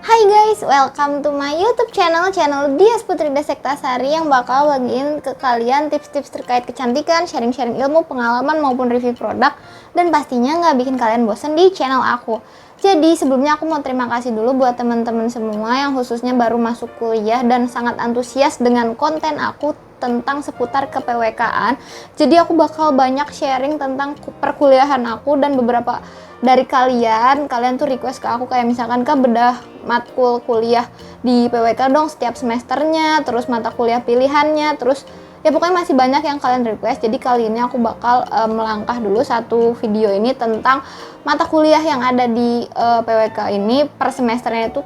Hai guys, welcome to my YouTube channel Dias Putri Desektasari yang bakal bagiin ke kalian tips-tips terkait kecantikan, sharing-sharing ilmu, pengalaman maupun review produk, dan pastinya nggak bikin kalian bosen di channel aku. Jadi sebelumnya aku mau terima kasih dulu buat teman-teman semua yang khususnya baru masuk kuliah dan sangat antusias dengan konten aku tentang seputar KPWK-an. Jadi aku bakal banyak sharing tentang perkuliahan aku, dan beberapa dari kalian tuh request ke aku kayak misalkan Kak, bedah matkul kuliah di PWK dong setiap semesternya, terus mata kuliah pilihannya, terus ya pokoknya masih banyak yang kalian request. Jadi kali ini aku bakal melangkah dulu satu video ini tentang mata kuliah yang ada di PWK ini per semesternya itu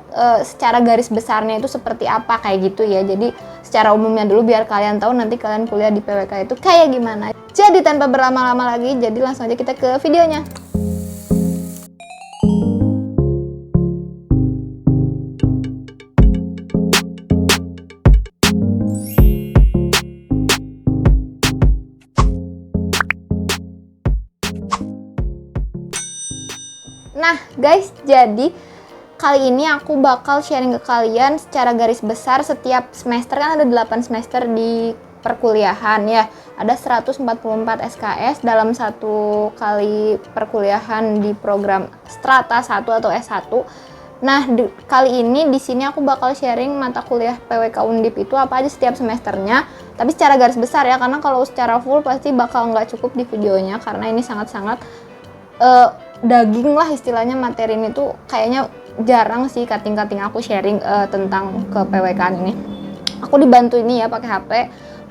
secara garis besarnya itu seperti apa kayak gitu ya. Jadi secara umumnya dulu biar kalian tahu nanti kalian kuliah di PWK itu kayak gimana. Jadi tanpa berlama-lama lagi, jadi langsung aja kita ke videonya. Nah guys, jadi kali ini aku bakal sharing ke kalian secara garis besar setiap semester. Kan ada 8 semester di perkuliahan ya. Ada 144 SKS dalam satu kali perkuliahan di program Strata 1 atau S1. Nah, kali ini di sini aku bakal sharing mata kuliah PWK Undip itu apa aja setiap semesternya. Tapi secara garis besar ya, karena kalau secara full pasti bakal nggak cukup di videonya karena ini sangat-sangat daging lah istilahnya. Materi ini tuh kayaknya jarang sih kating-kating aku sharing tentang ke PWK ini. Aku dibantu ini ya pakai HP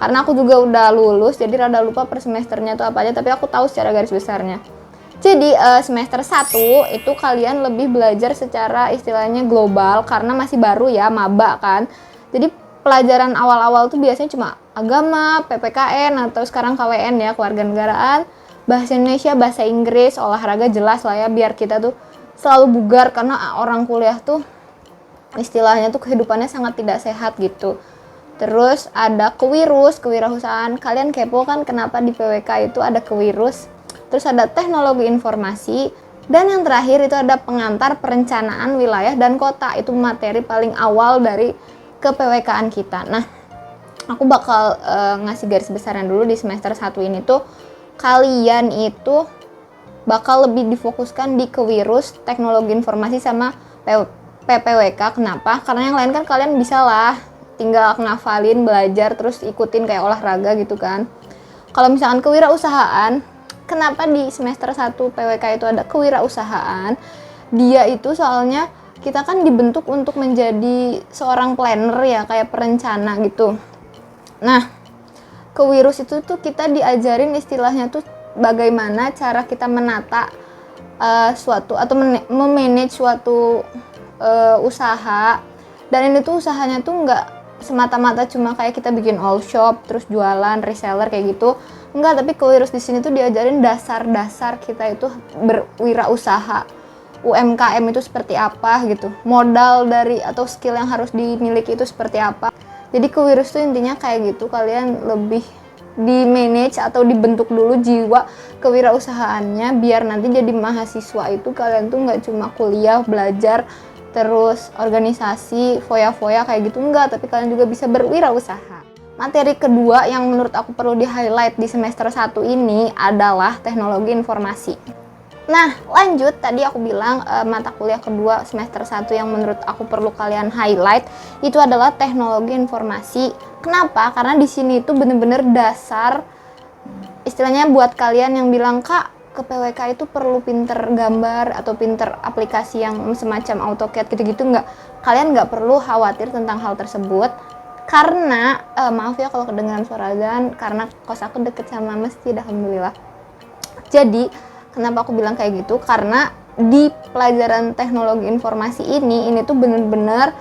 karena aku juga udah lulus, jadi rada lupa per semesternya tuh apa aja, tapi aku tahu secara garis besarnya. Jadi semester 1 itu kalian lebih belajar secara istilahnya global karena masih baru ya, maba kan. Jadi pelajaran awal-awal tuh biasanya cuma agama, PPKN atau sekarang KWN ya, kewarganegaraan, bahasa Indonesia, bahasa Inggris, olahraga jelas lah ya biar kita tuh selalu bugar karena orang kuliah tuh istilahnya tuh kehidupannya sangat tidak sehat gitu. Terus ada kewirausahaan. Kalian kepo kan kenapa di PWK itu ada kewirus? Terus ada teknologi informasi, dan yang terakhir itu ada pengantar perencanaan wilayah dan kota. Itu materi paling awal dari ke-PWK-an kita. Nah, aku bakal ngasih garis besarnya dulu di semester 1 ini tuh kalian itu bakal lebih difokuskan di kewirus, teknologi informasi sama PPWK. Kenapa? Karena yang lain kan kalian bisa lah tinggal ngafalin, belajar, terus ikutin kayak olahraga gitu kan. Kalau misalkan kewirausahaan, kenapa di semester 1 PWK itu ada kewirausahaan? Dia itu soalnya kita kan dibentuk untuk menjadi seorang planner ya, kayak perencana gitu. Nah, kewirus itu tuh kita diajarin istilahnya tuh bagaimana cara kita menata suatu atau memanage suatu usaha. Dan ini tuh usahanya tuh nggak semata-mata cuma kayak kita bikin all shop terus jualan, reseller kayak gitu. Enggak, tapi kewirus di sini tuh diajarin dasar-dasar kita itu berwirausaha. UMKM itu seperti apa gitu. Modal dari atau skill yang harus dimiliki itu seperti apa. Jadi kewirus tuh intinya kayak gitu, kalian lebih di manage atau dibentuk dulu jiwa kewirausahaannya biar nanti jadi mahasiswa itu kalian tuh nggak cuma kuliah, belajar, terus organisasi, foya-foya kayak gitu, enggak, tapi kalian juga bisa berwirausaha. Materi kedua yang menurut aku perlu di-highlight di semester 1 ini adalah teknologi informasi. Nah, lanjut, tadi aku bilang mata kuliah kedua semester 1 yang menurut aku perlu kalian highlight itu adalah teknologi informasi. Kenapa? Karena di sini itu bener-bener dasar, istilahnya buat kalian yang bilang, Kak, ke PWK itu perlu pinter gambar atau pinter aplikasi yang semacam AutoCAD gitu-gitu, enggak. Kalian nggak perlu khawatir tentang hal tersebut. Karena, maaf ya kalau kedengaran suara azan, karena kos aku deket sama masjid, alhamdulillah. Jadi, kenapa aku bilang kayak gitu? Karena di pelajaran teknologi informasi ini tuh bener-bener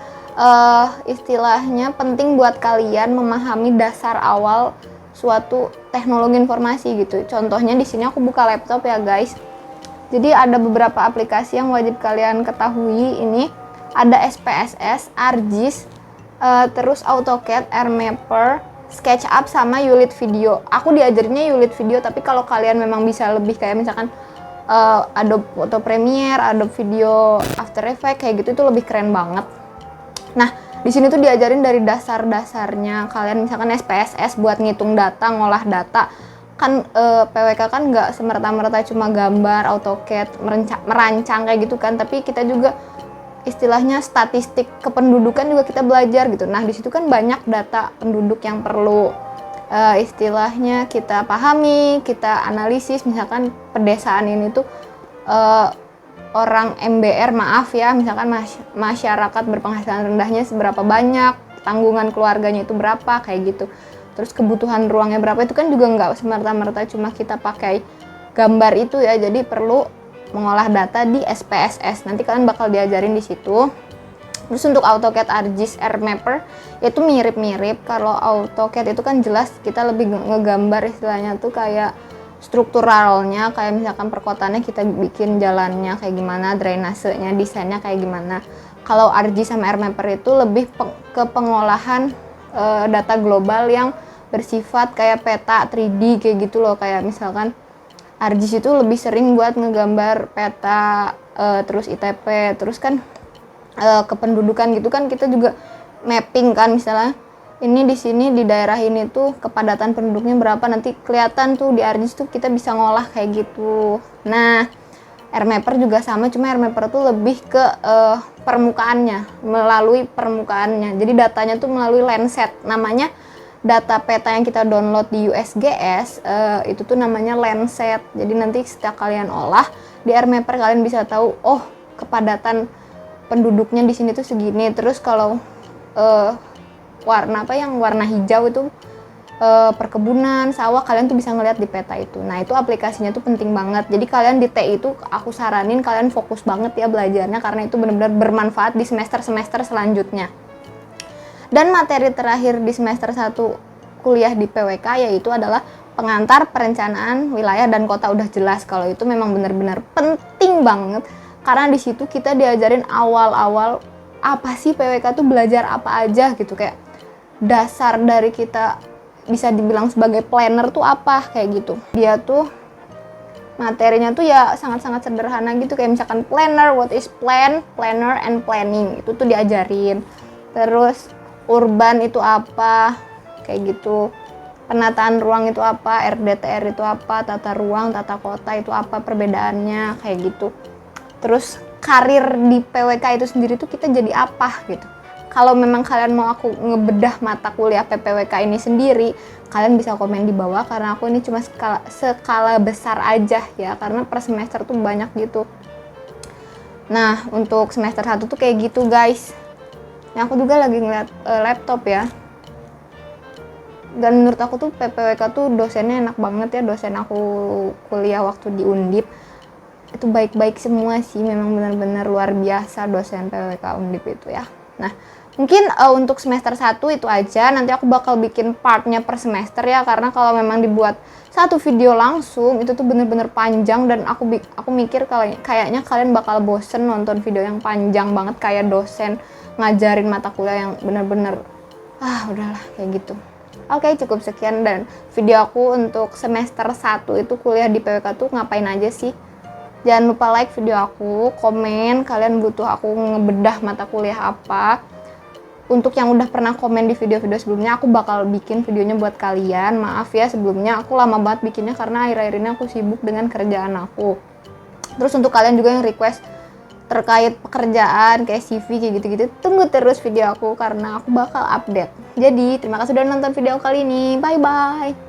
istilahnya penting buat kalian memahami dasar awal suatu teknologi informasi gitu. Contohnya di sini aku buka laptop ya guys. Jadi ada beberapa aplikasi yang wajib kalian ketahui ini. Ada SPSS, ArcGIS, terus AutoCAD, AirMapper, SketchUp, sama Unit Video. Aku diajarinnya Unit Video, tapi kalau kalian memang bisa lebih kayak misalkan Adobe Photo Premiere, Adobe Video After Effects kayak gitu, itu lebih keren banget. Nah, di sini tuh diajarin dari dasar-dasarnya kalian, misalkan SPSS buat ngitung data, ngolah data. Kan PWK kan nggak semerta-merta cuma gambar, AutoCAD, merancang kayak gitu kan, tapi kita juga istilahnya statistik kependudukan juga kita belajar gitu. Nah, di situ kan banyak data penduduk yang perlu istilahnya kita pahami, kita analisis. Misalkan pedesaan ini tuh orang MBR, maaf ya, misalkan masyarakat berpenghasilan rendahnya seberapa banyak, tanggungan keluarganya itu berapa, kayak gitu. Terus kebutuhan ruangnya berapa, itu kan juga nggak semerta-merta cuma kita pakai gambar itu ya. Jadi perlu mengolah data di SPSS. Nanti kalian bakal diajarin di situ. Terus untuk AutoCAD, ArcGIS, AirMapper itu mirip-mirip. Kalau AutoCAD itu kan jelas kita lebih ngegambar, istilahnya tuh kayak strukturalnya, kayak misalkan perkotaannya kita bikin jalannya kayak gimana, drainasenya, desainnya kayak gimana. Kalau ArcGIS sama AirMapper itu lebih ke pengolahan data global yang bersifat kayak peta 3D kayak gitu loh. Kayak misalkan ArcGIS itu lebih sering buat ngegambar peta, terus ITP, terus kan kependudukan gitu kan kita juga mapping kan, misalnya ini di sini di daerah ini tuh kepadatan penduduknya berapa, nanti kelihatan tuh di ArcGIS tuh kita bisa ngolah kayak gitu. Nah, AirMapper juga sama, cuma AirMapper tuh lebih ke permukaannya, melalui permukaannya. Jadi datanya tuh melalui Landsat, namanya data peta yang kita download di USGS itu tuh namanya Landsat. Jadi nanti setelah kalian olah di AirMapper kalian bisa tahu, oh kepadatan penduduknya di sini tuh segini. Terus kalau warna hijau itu perkebunan, sawah, kalian tuh bisa ngeliat di peta itu. Nah, itu aplikasinya tuh penting banget. Jadi kalian di TI itu aku saranin kalian fokus banget ya belajarnya, karena itu benar-benar bermanfaat di semester-semester selanjutnya. Dan materi terakhir di semester 1 kuliah di PWK yaitu adalah pengantar perencanaan wilayah dan kota. Udah jelas kalau itu memang benar-benar penting banget, karena di situ kita diajarin awal-awal apa sih PWK tuh, belajar apa aja gitu, kayak dasar dari kita bisa dibilang sebagai planner tuh apa, kayak gitu. Dia tuh materinya tuh ya sangat-sangat sederhana gitu, kayak misalkan planner, what is plan, planner, and planning, itu tuh diajarin. Terus urban itu apa, kayak gitu. Penataan ruang itu apa, RDTR itu apa, tata ruang, tata kota itu apa perbedaannya, kayak gitu. Terus karir di PWK itu sendiri tuh kita jadi apa gitu. Kalau memang kalian mau aku ngebedah mata kuliah PPWK ini sendiri, kalian bisa komen di bawah, karena aku ini cuma skala besar aja ya, karena per semester tuh banyak gitu. Nah, untuk semester 1 tuh kayak gitu guys. Nah, aku juga lagi ngeliat laptop ya. Dan menurut aku tuh PPWK tuh dosennya enak banget ya, dosen aku kuliah waktu di Undip. Itu baik-baik semua sih, memang benar-benar luar biasa dosen PPWK Undip itu ya. Nah, mungkin untuk semester 1 itu aja. Nanti aku bakal bikin partnya per semester ya, karena kalau memang dibuat satu video langsung itu tuh bener-bener panjang, dan aku mikir kayaknya kalian bakal bosen nonton video yang panjang banget kayak dosen ngajarin mata kuliah yang bener-bener udahlah kayak gitu. Oke, cukup sekian dan video aku untuk semester 1 itu kuliah di PWK tuh ngapain aja sih. Jangan lupa like video aku, komen kalian butuh aku ngebedah mata kuliah apa. Untuk yang udah pernah komen di video-video sebelumnya, aku bakal bikin videonya buat kalian. Maaf ya sebelumnya, aku lama banget bikinnya karena akhir-akhir ini aku sibuk dengan kerjaan aku. Terus untuk kalian juga yang request terkait pekerjaan kayak CV kayak gitu-gitu, tunggu terus video aku karena aku bakal update. Jadi terima kasih sudah nonton video kali ini, bye bye.